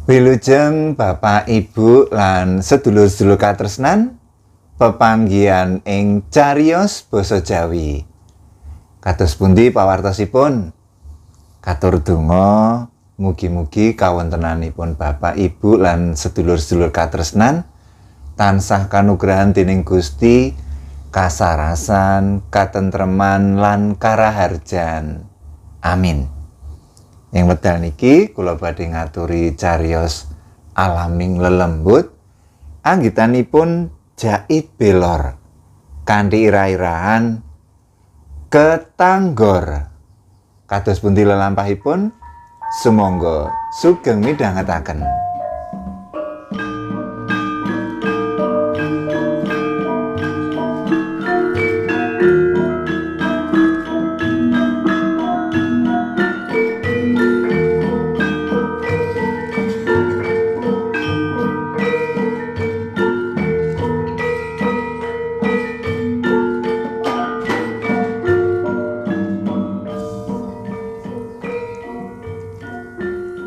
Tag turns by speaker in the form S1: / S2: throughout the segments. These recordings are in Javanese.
S1: Wilujeng Bapak Ibu lan sedulur-sedulur katresnan pepanggihan ing cariyos basa Jawi. Kados pundi pawartosipun? Katur donga mugi-mugi kawontenanipun Bapak Ibu lan sedulur-sedulur katresnan tansah kanugrahan dening Gusti, kasarasan, katentreman lan karaharjan. Amin. Yang wekdal niki kula badhe ngaturi cariyos alaming lelembut anggitanipun Jait Belor kanthi ira-irahan Ketanggor. Kados pundi lelampahipun? Sumangga sugeng midhangetaken.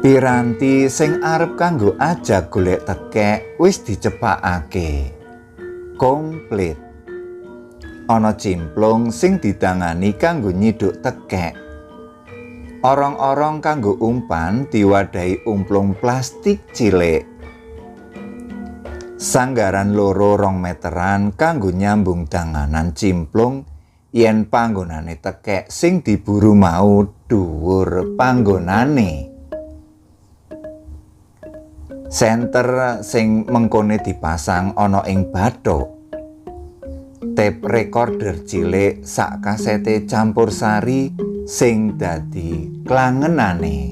S1: Piranti sing arep kanggo ajak golek tekek wis dicepakake. Komplit. Ana cimplung sing ditangani kanggo nyiduk tekek. Orong-orong kanggo umpan diwadahi umplung plastik cilik. Sanggaran loro 2 meteran kanggo nyambung danganan cimplung yen panggonane tekek sing diburu mau dhuwur panggonane. Senter sing mengkone dipasang ana ing bathuk. Tape recorder cilik sak kasete campursari sing dadi klangenane.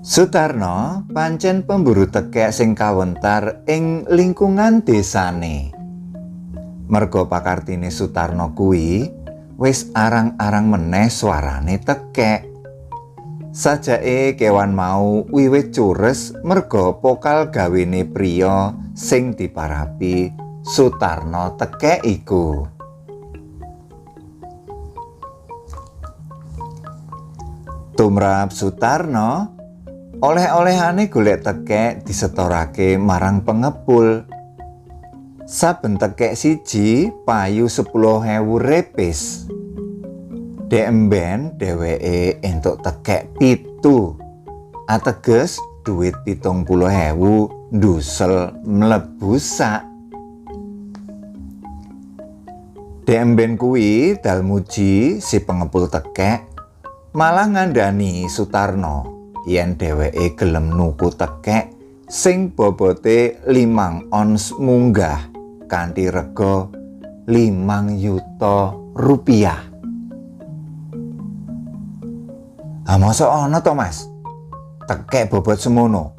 S1: Sutarno pancen pemburu tekek sing kawentar ing lingkungan desane. Merga pakartine Sutarno kuwi wis arang-arang meneh suarane tekek. Sajake kewan mau wiwit cures merga pokal gawene priya sing diparapi Sutarno tekek iku. Tumrap Sutarno, oleh-olehane golek tekek disetorake marang pengepul. Saben tekek siji payu 10.000 repis. Dek emben dheweke entuk tekek 7. Ateges duit 70.000 ndusel mlebu sak. Dek emben kuwi Dalmuji si pengepul tekek malah ngandani Sutarno yen dheweke gelem nuku tekek sing bobote 5 ons munggah kanthi rega 5 yuta rupiah. Masa ana to, Mas? Tekek bobot semono?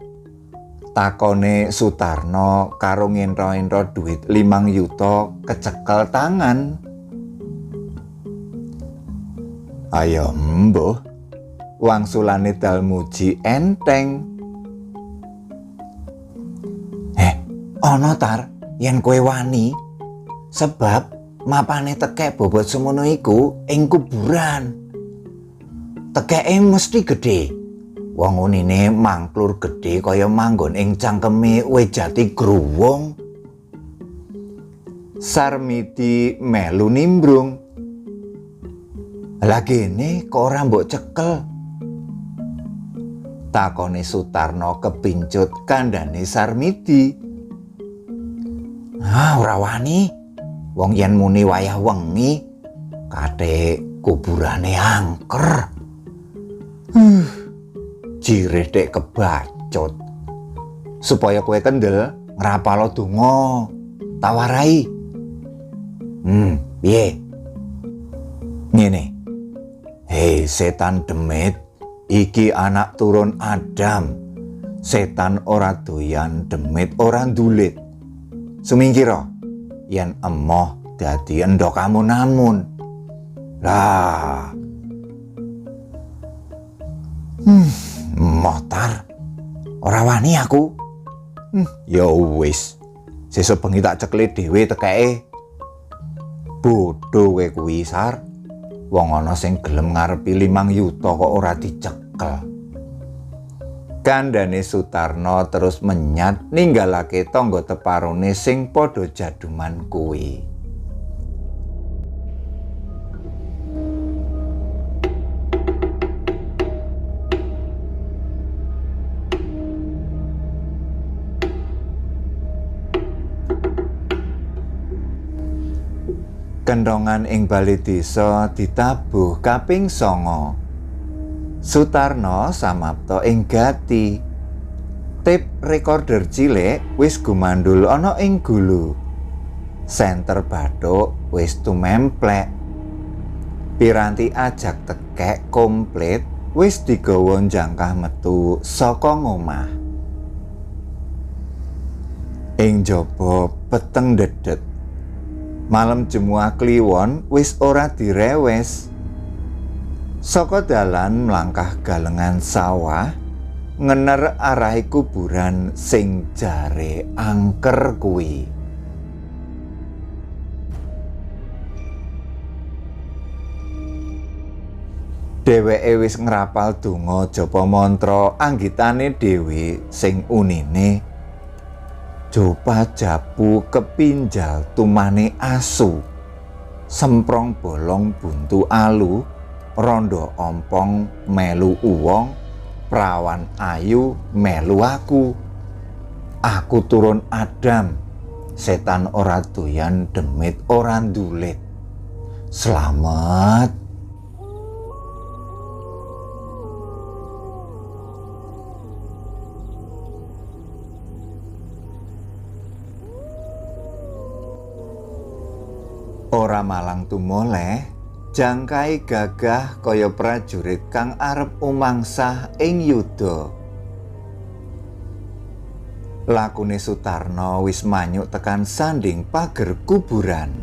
S1: Takone Sutarno karo ngentro-entro duit 5 yuta kecekel tangan. Ayo mbuh, wangsulane Dalmuji enteng. Ana tar yen kowe wani, sebab mapane tekek bobot semono iku ing kuburan. Tekeke mesti gedhe. Wong unine mangklur gedhe kaya manggon ing cangkeme wejati gruwung. Sarmiti melu nimbrung. Lah kene kok ora mbok cekel? Takone Sutarno kepincut kandhane Sarmiti. Ora wani. Wong yen muni wayah wengi kate kuburane angker. Jireh dek kebacut. Supaya kowe kendel ngrapalo donga. Tak warai. Piye? Ngene. Hei setan demit, iki anak turun Adam. Setan ora doyan demit ora ndulit. Sumingkira yen emoh dadi endhok amun-amun. Lah. Motar. Ora wani aku. Ya wis. Sesuk bengi tak cekle dhewe tekeke. Bodoh. Padha kowe kuwi Sar. Wong ana sing gelem ngarepi 5 yuta kok ora dicekel. Kandhane Sutarno terus menyat ninggalake tangga teparone sing padha jaduman kuwi. Kendhongan ing bali desa ditabuh kaping 9. Sutarno samapta ing gati. Tape recorder cilik wis gumandhul ana ing gulu. Senter bathuk wis tumemplek. Piranti ajak tekek komplit wis digawa njangkah metu saka ngomah. Ing jaba peteng dedet. Malam jemuah kliwon wis ora direwes. Saka dalan mlangkah galengan sawah ngener arahe kuburan sing jare angker kuwi. Dheweke wis ngrapal donga japa mantra anggitane dhewe sing unine Jopa japu kepinjal tumane asu, semprong bolong buntu alu, rondo ompong melu uwong, prawan ayu melu aku. Aku turun Adam, setan ora doyan demit ora ndulit. Slamet. Ora malang tumoleh, jangkai gagah kaya prajurit kang arep umangsah ing yuda. Lakune Sutarno wis manyuk tekan sanding pager kuburan.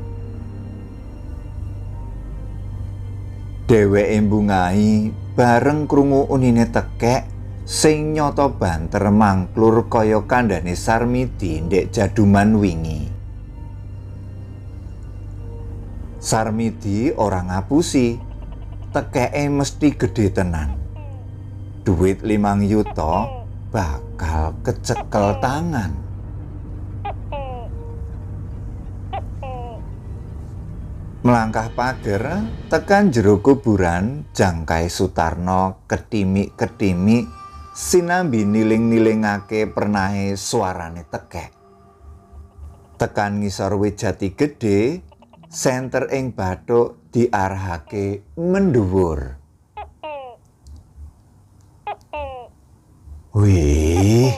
S1: Dheweke mbungahi bareng krungu unine tekek sing nyata banter mangklur kaya kandhane Sarmidi ndek jaduman wingi. Sarmidi ora ngapusi, tekeke mesti gedhe tenan. Duit 5 yuta bakal kecekel tangan. Melangkah pager tekan jero kuburan, jangkai Sutarno ketimik-ketimik sinambi niling-nilingake pernahe suarane tekek. Tekan ngisor wit jati gedhe, senter ing bathuk diarahake mendhuwur. Wih,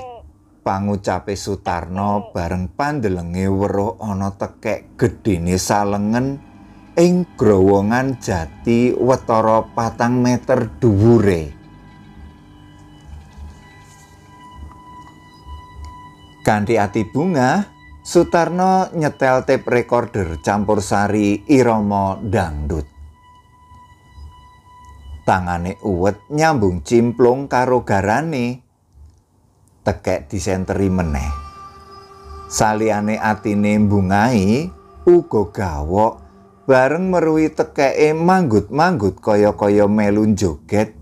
S1: pangucape Sutarno bareng pandelenge weruh ana tekek gedhene salengen ing growongan jati watara 4 meter dhuwure. Kanthi ati bungah, Sutarno nyetel tape recorder campursari irama dangdut. Tangane uwet nyambung cimplung karo garane. Tekek disenteri meneh. Saliyane atine mbungahi uga gawok bareng meruhi tekeke manggut-manggut kaya-kaya melu joget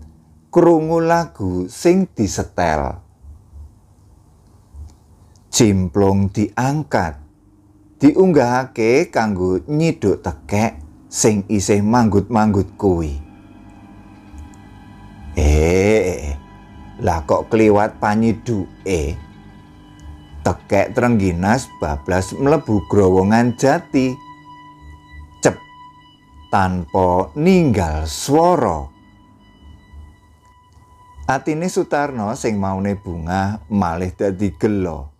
S1: krungu lagu sing disetel. Cimplung diangkat, diunggahake kanggo nyiduk tekek sing isih manggut-manggut kuwi. Lah kok kliwat panyiduke? Tekek Trengginas bablas mlebu growongan jati. Cep, tanpa ninggal swara. Atine Sutarno sing maune bungah malih dadi gelo.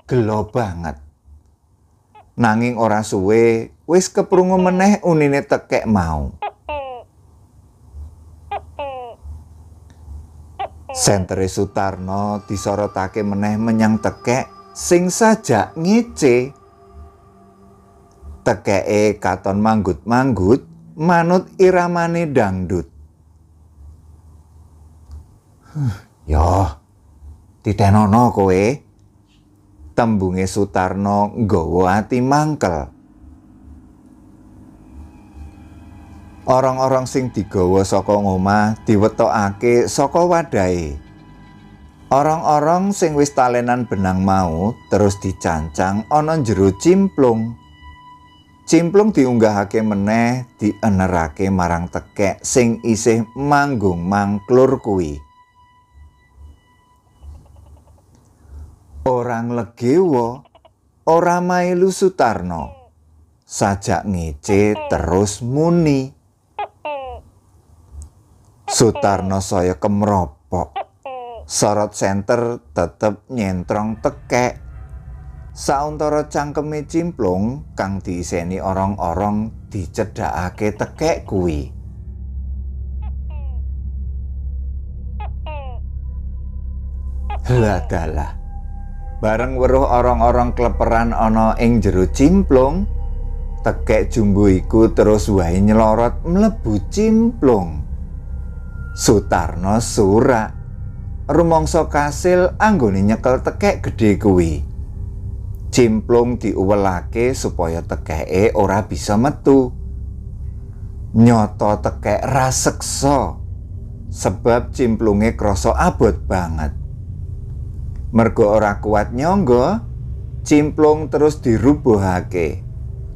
S1: Gelo banget. Nanging ora suwe wis keprungu meneh unine tekek mau. Sentere Sutarno disorotake meneh menyang tekek sing sajak ngece. Tekeke katon manggut-manggut manut iramane dangdut. Yo, titenono kowe. Tembunge Sutarno nggawa ati mangkel. Orang-orang sing digawa saka ngomah diwetokake saka wadahe. Orang-orang sing wis talenan benang mau terus dicancang ana njero cimplung. Cimplung diunggahake meneh dienerake marang tekek sing isih manggung mangklur kuwi. Orang legewa, ora mailu Sutarno. Sajak ngece terus muni. Sutarno saya kemropok. Sorot senter tetep nyentrong tekek. Sauntara cangkeme cimplung kang diiseni orong-orong dicedhakake tekek kuwi. Lah dalah. Bareng weruh orong-orong kleperan ana ing jero cimplung, tekek jumbo iku terus wae nyelorot mlebu cimplung. Sutarno surak. Rumangsa kasil anggone nyekel tekek gedhe kuwi. Cimplung diuwelake supaya tekeke ora bisa metu. Nyoto tekek raseksa sebab cimplunge krasa abot banget. Mergo ora kuat nyangga, cimplung terus dirubuhake.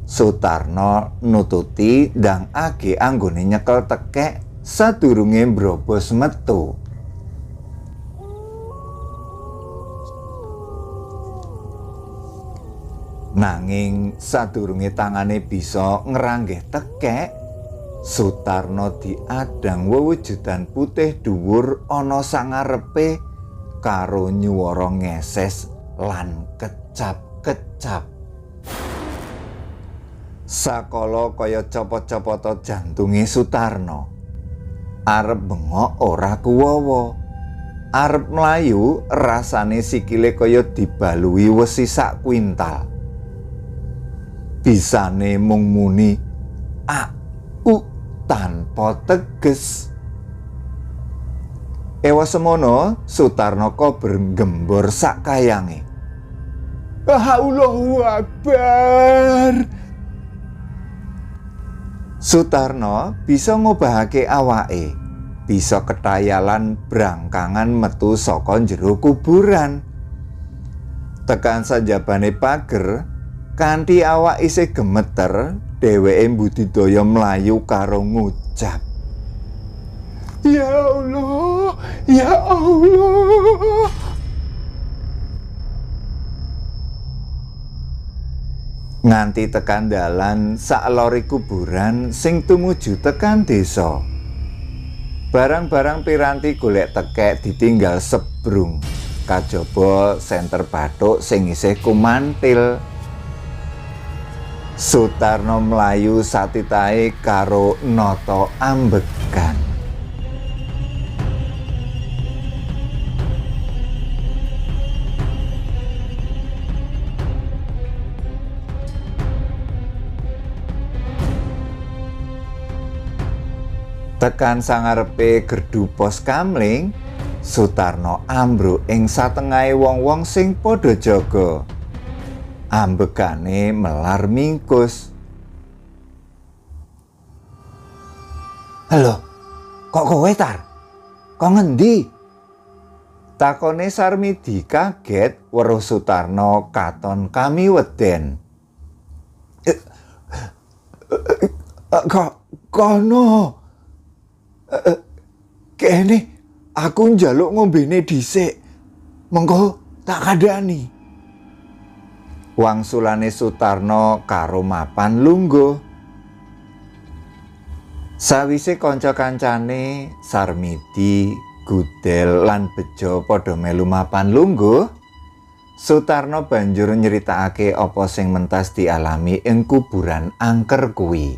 S1: Sutarno nututi ndangake anggone nyekel tekek sadurunge mbrobos metu. Nanging sadurunge tangane bisa ngranggeh tekek, Sutarno diadang wewujudan putih dhuwur ana sangarepe karo nyuwara ngeses lan kecap-kecap. Sakala kaya copot-copoto jantunge Sutarno. Arep bengok ora kuwawa. Arep mlayu rasane sikile kaya dibalui wesi sak kuintal. Bisane mung muni "Aku" tanpa teges. Ewa semono Sutarno kober gembor sak kayange. Allahu Akbar. Sutarno bisa ngobahake awake, bisa ketayalan brangkangan metu saka jero kuburan. Tekan sanjabane pager, kanthi awak isih gemeter, dheweke mbudidaya mlayu karo ngucap, "Ya Allah, ya Allah." Nganti tekan dalan saklori kuburan sing tumuju tekan desa. Barang-barang piranti golek tekek ditinggal sebrung, kajaba senter bathuk sing isih kumantil. Sutarno mlayu satitahe karo nata ambekan. Tekan sangarepe gerdu pos kamling, Sutarno ambruk ing satengahe wong-wong sing padha jaga. Ambekane melar mingkus. "Halo, kok kowe Tar? Kok ngendi?" Takone Sarmidi kaget weruh Sutarno katon kamiweden. Kono. Kene aku njaluk ngombene dhisik. Mengko tak kandhani. Wangsulane Sutarno karo mapan lungguh. Sawise kanca-kancane Sarmidi, Gudel lan Bejo padha melu mapan lungguh, Sutarno banjur nyeritakake apa sing mentas dialami ing kuburan angker kuwi.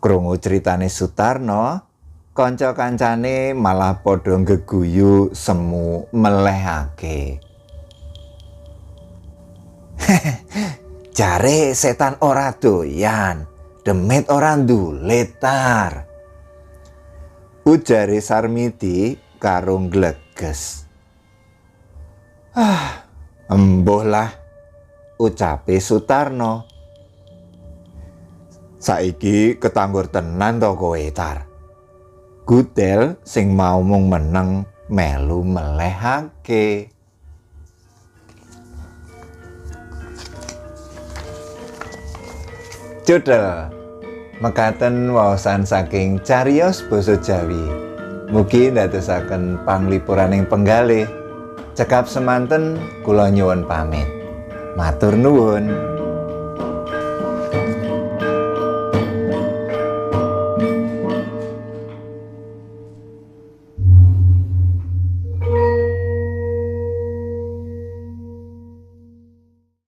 S1: Krungu critane Sutarno, kanca-kancane malah padha geguyu semu melehake. Jare setan ora doyan, demit ora ndulit Tar. Ujare Sarmidi karo gleges. Embuh lah, ucape Sutarno. Saiki ketanggur tenan to kowe, Tar. Gudel sing mau mung meneng melu melehake. Judel mekaten waosan saking cariyos basa Jawi. Mugi ndadosaken panglipuraning penggalih. Cekap semanten kula nyuwun pamit. Matur nuwun.